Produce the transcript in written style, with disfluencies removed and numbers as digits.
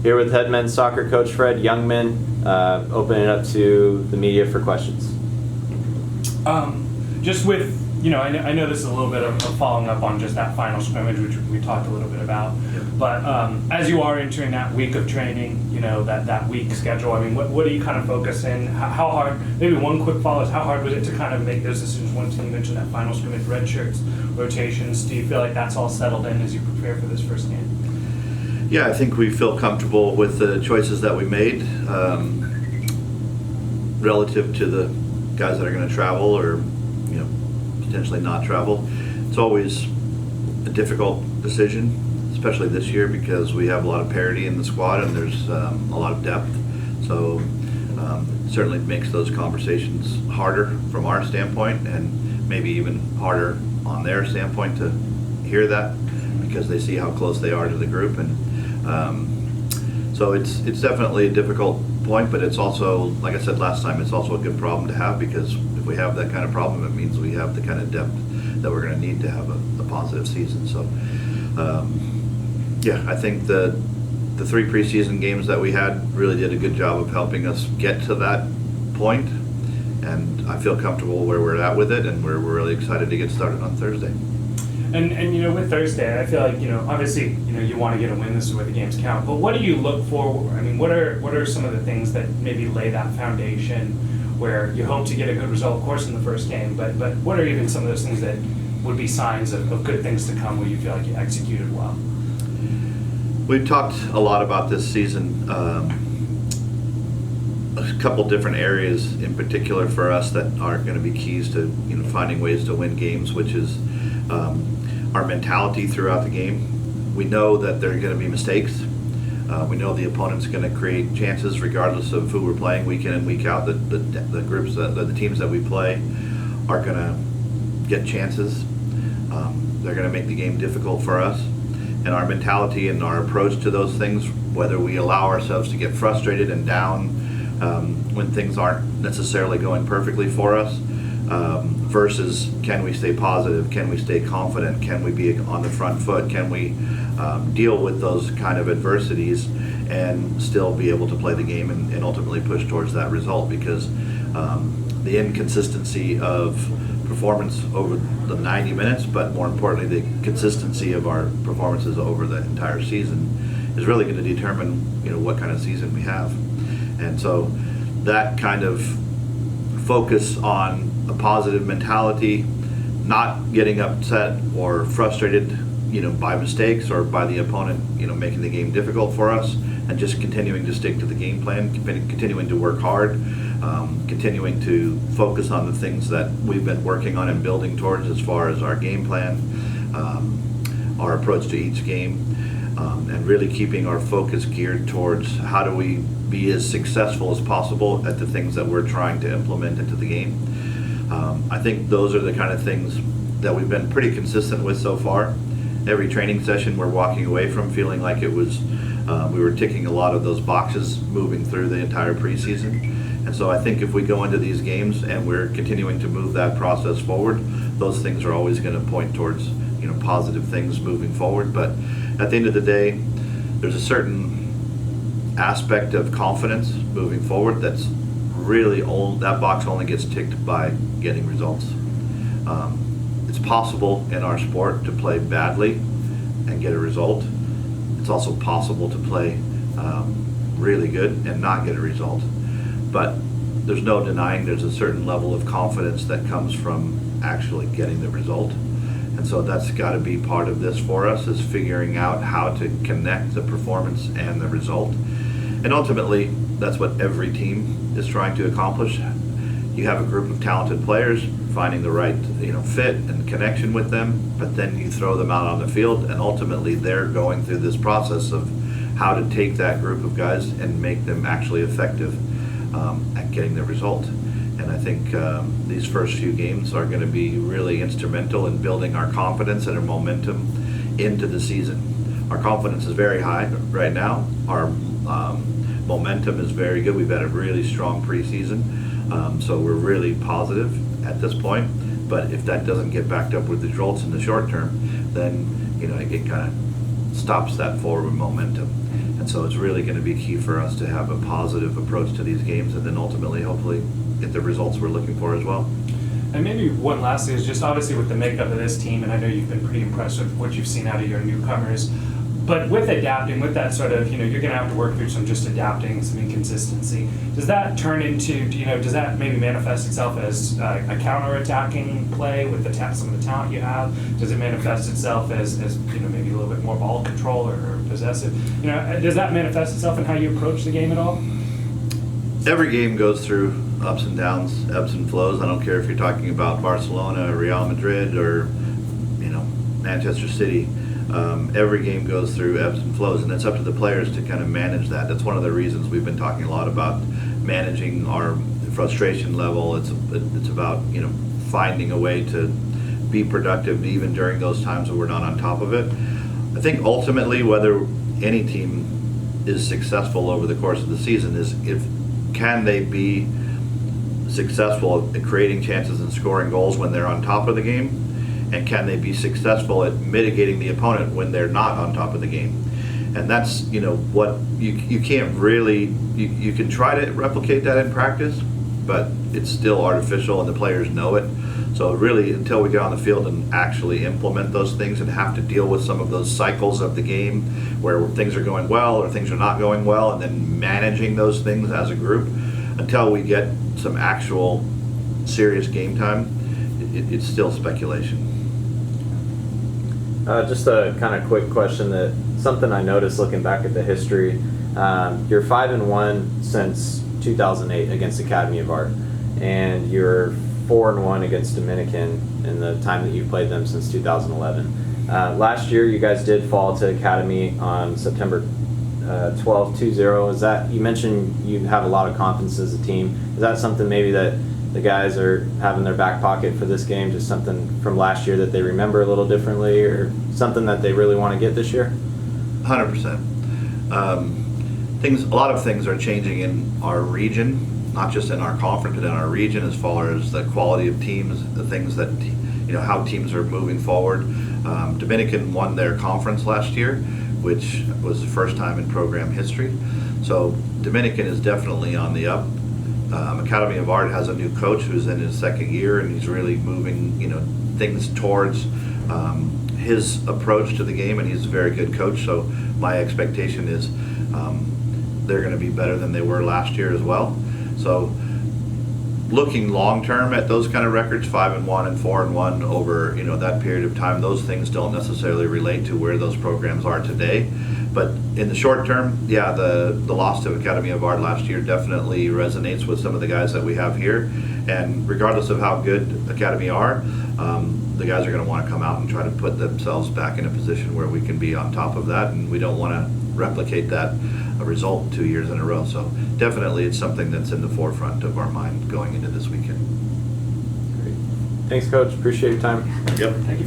Here with head men's soccer coach Fred Jungemann, opening it up to the media for questions. Just with, I know this is a little bit of following up on just that final scrimmage, which we talked a little bit about. But as you are entering that week of training, that week schedule, I mean, what do you kind of focus in? How hard, maybe one quick follow is how hard was it to kind of make those decisions once you mentioned that final scrimmage, red shirts, rotations? Do you feel like that's all settled in as you prepare for this first game? Yeah, I think we feel comfortable with the choices that we made relative to the guys that are going to travel or potentially not travel. It's always a difficult decision, especially this year because we have a lot of parity in the squad and there's a lot of depth. So it certainly makes those conversations harder from our standpoint and maybe even harder on their standpoint to hear that because they see how close they are to the group. And so it's definitely a difficult point, but it's also, like I said last time, it's also a good problem to have because if we have that kind of problem, it means we have the kind of depth that we're going to need to have a positive season. So, I think the 3 preseason games that we had really did a good job of helping us get to that point, and I feel comfortable where we're at with it, and we're really excited to get started on Thursday. And with Thursday, I feel like obviously you want to get a win. This is where the games count. But what do you look for? I mean, what are some of the things that maybe lay that foundation where you hope to get a good result, of course, in the first game? But what are even some of those things that would be signs of good things to come where you feel like you executed well? We've talked a lot about this season. A couple different areas in particular for us that are going to be keys to finding ways to win games, which is our mentality throughout the game. We know that there are going to be mistakes. We know the opponent's going to create chances regardless of who we're playing week in and week out. The groups, the teams that we play are going to get chances. They're going to make the game difficult for us. And our mentality and our approach to those things, whether we allow ourselves to get frustrated and down when things aren't necessarily going perfectly for us, versus can we stay positive, can we stay confident, can we be on the front foot, can we deal with those kind of adversities and still be able to play the game and ultimately push towards that result, because the inconsistency of performance over the 90 minutes, but more importantly the consistency of our performances over the entire season is really going to determine what kind of season we have. And so that kind of focus on a positive mentality, not getting upset or frustrated by mistakes or by the opponent making the game difficult for us, and just continuing to stick to the game plan, continuing to work hard, continuing to focus on the things that we've been working on and building towards as far as our game plan, our approach to each game, and really keeping our focus geared towards how do we be as successful as possible at the things that we're trying to implement into the game. I think those are the kind of things that we've been pretty consistent with so far. Every training session we're walking away from feeling like it was we were ticking a lot of those boxes moving through the entire preseason. And so I think if we go into these games and we're continuing to move that process forward, those things are always going to point towards positive things moving forward. But at the end of the day, there's a certain aspect of confidence moving forward that's really that box only gets ticked by getting results. It's possible in our sport to play badly and get a result. It's also possible to play really good and not get a result. But there's no denying there's a certain level of confidence that comes from actually getting the result. And so that's got to be part of this for us, is figuring out how to connect the performance and the result. And ultimately, that's what every team is trying to accomplish. You have a group of talented players, finding the right fit and connection with them, but then you throw them out on the field, and ultimately they're going through this process of how to take that group of guys and make them actually effective at getting the result. And I think these first few games are going to be really instrumental in building our confidence and our momentum into the season. Our confidence is very high right now. Our momentum is very good. We've had a really strong preseason, so we're really positive at this point. But if that doesn't get backed up with results in the short term, then it can kind of stops that forward momentum. And so it's really going to be key for us to have a positive approach to these games and then ultimately, hopefully, get the results we're looking for as well. And maybe one last thing is just obviously with the makeup of this team, and I know you've been pretty impressed with what you've seen out of your newcomers, but with adapting, with that sort of, you're going to have to work through some just adapting, some inconsistency. Does that turn into, does that maybe manifest itself as a counter-attacking play with some of the talent you have? Does it manifest itself as maybe a little bit more ball control or possessive? Does that manifest itself in how you approach the game at all? Every game goes through ups and downs, ebbs and flows. I don't care if you're talking about Barcelona, Real Madrid, or Manchester City. Every game goes through ebbs and flows, and it's up to the players to kind of manage that. That's one of the reasons we've been talking a lot about managing our frustration level. It's about finding a way to be productive even during those times when we're not on top of it. I think ultimately whether any team is successful over the course of the season is can they be successful at creating chances and scoring goals when they're on top of the game, and can they be successful at mitigating the opponent when they're not on top of the game. And that's what you can't really, you can try to replicate that in practice, but it's still artificial and the players know it. So really, until we get on the field and actually implement those things and have to deal with some of those cycles of the game where things are going well or things are not going well, and then managing those things as a group, until we get some actual serious game time, it's still speculation. Just a kind of quick question, that something I noticed looking back at the history. You're 5-1 since 2008 against Academy of Art, and you're 4-1 against Dominican in the time that you've played them since 2011. Last year, you guys did fall to Academy on September 12, 2-0. Is that, you mentioned you have a lot of confidence as a team. Is that something maybe that the guys are having in their back pocket for this game, just something from last year that they remember a little differently, or something that they really want to get this year? 100%. A lot of things are changing in our region, not just in our conference, but in our region, as far as the quality of teams, the things that, how teams are moving forward. Dominican won their conference last year, which was the first time in program history. So Dominican is definitely on the up. Academy of Art has a new coach who's in his second year, and he's really moving, things towards his approach to the game, and he's a very good coach. So my expectation is they're going to be better than they were last year as well. So looking long term at those kind of records, 5-1 and 4-1 over that period of time, those things don't necessarily relate to where those programs are today. But in the short term, yeah, the loss to Academy of Art last year definitely resonates with some of the guys that we have here. And regardless of how good Academy are, the guys are going to want to come out and try to put themselves back in a position where we can be on top of that, and we don't want to replicate that result 2 years in a row. So definitely it's something that's in the forefront of our mind going into this weekend. Great. Thanks, Coach. Appreciate your time. Yep. Thank you.